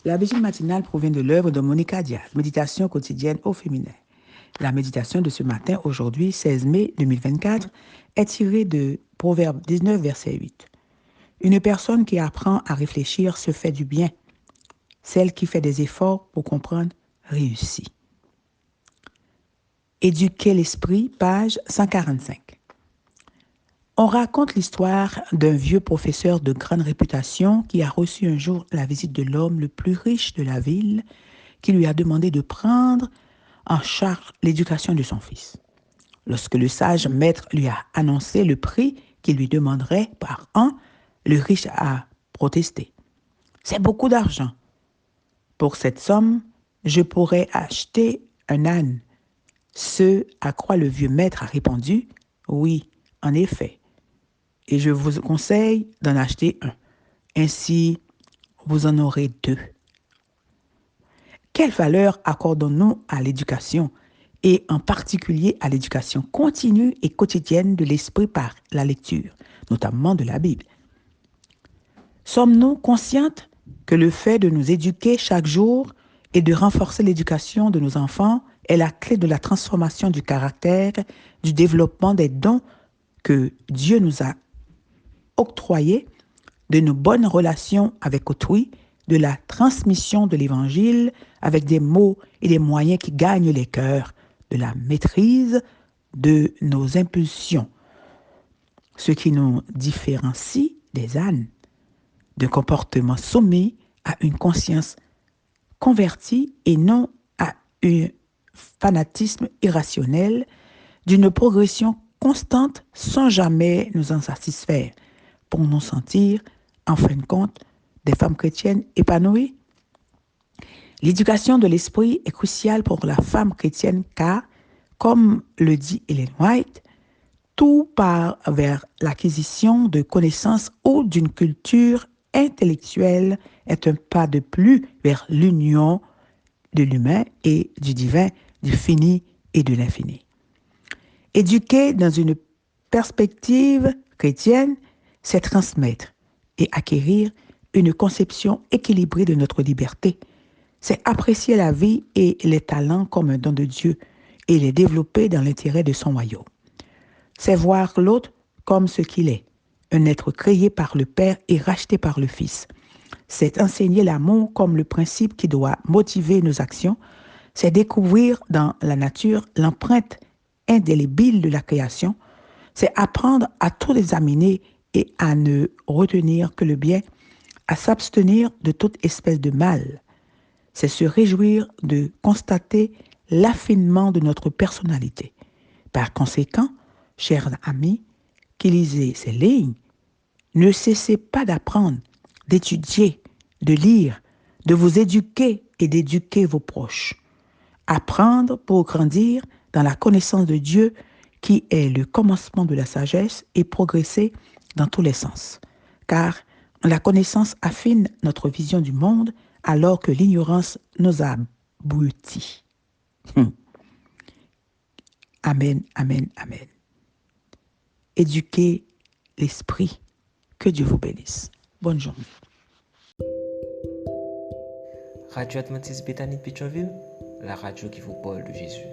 La vigile matinale provient de l'œuvre de Monica Diaz, Méditation quotidienne au féminin. La méditation de ce matin, aujourd'hui, 16 mai 2024, est tirée de Proverbe 19, verset 8. Une personne qui apprend à réfléchir se fait du bien. Celle qui fait des efforts pour comprendre réussit. Éduquer l'esprit, page 145. On raconte l'histoire d'un vieux professeur de grande réputation qui a reçu un jour la visite de l'homme le plus riche de la ville, qui lui a demandé de prendre en charge l'éducation de son fils. Lorsque le sage maître lui a annoncé le prix qu'il lui demanderait par an, le riche a protesté. « C'est beaucoup d'argent. Pour cette somme, je pourrais acheter un âne. » Ce à quoi le vieux maître a répondu, « Oui, en effet, et je vous conseille d'en acheter un. Ainsi, vous en aurez deux. » Quelle valeur accordons-nous à l'éducation et en particulier à l'éducation continue et quotidienne de l'esprit par la lecture, notamment de la Bible? Sommes-nous conscientes que le fait de nous éduquer chaque jour et de renforcer l'éducation de nos enfants est la clé de la transformation du caractère, du développement des dons que Dieu nous a octroyés, de nos bonnes relations avec autrui, de la transmission de l'Évangile avec des mots et des moyens qui gagnent les cœurs, de la maîtrise de nos impulsions, ce qui nous différencie des ânes, d'un comportement soumis à une conscience convertie et non à un fanatisme irrationnel, d'une progression constante sans jamais nous en satisfaire, pour nous sentir, en fin de compte, des femmes chrétiennes épanouies. L'éducation de l'esprit est cruciale pour la femme chrétienne car, comme le dit Ellen White, tout part vers l'acquisition de connaissances ou d'une culture intellectuelle est un pas de plus vers l'union de l'humain et du divin, du fini et de l'infini. Éduquer dans une perspective chrétienne, c'est transmettre et acquérir une conception équilibrée de notre liberté. C'est apprécier la vie et les talents comme un don de Dieu et les développer dans l'intérêt de son royaume. C'est voir l'autre comme ce qu'il est, un être créé par le Père et racheté par le Fils. C'est enseigner l'amour comme le principe qui doit motiver nos actions. C'est découvrir dans la nature l'empreinte indélébile de la création. C'est apprendre à tout examiner et à ne retenir que le bien, à s'abstenir de toute espèce de mal. C'est se réjouir de constater l'affinement de notre personnalité. Par conséquent, chers amis, qui lisez ces lignes, ne cessez pas d'apprendre, d'étudier, de lire, de vous éduquer et d'éduquer vos proches. Apprendre pour grandir dans la connaissance de Dieu qui est le commencement de la sagesse et progresser dans tous les sens. Car la connaissance affine notre vision du monde alors que l'ignorance nous abrutit. Amen, amen, amen. Éduquez l'esprit. Que Dieu vous bénisse. Bonne journée. Radio Adventiste Bethany de Pétionville, la radio qui vous parle de Jésus.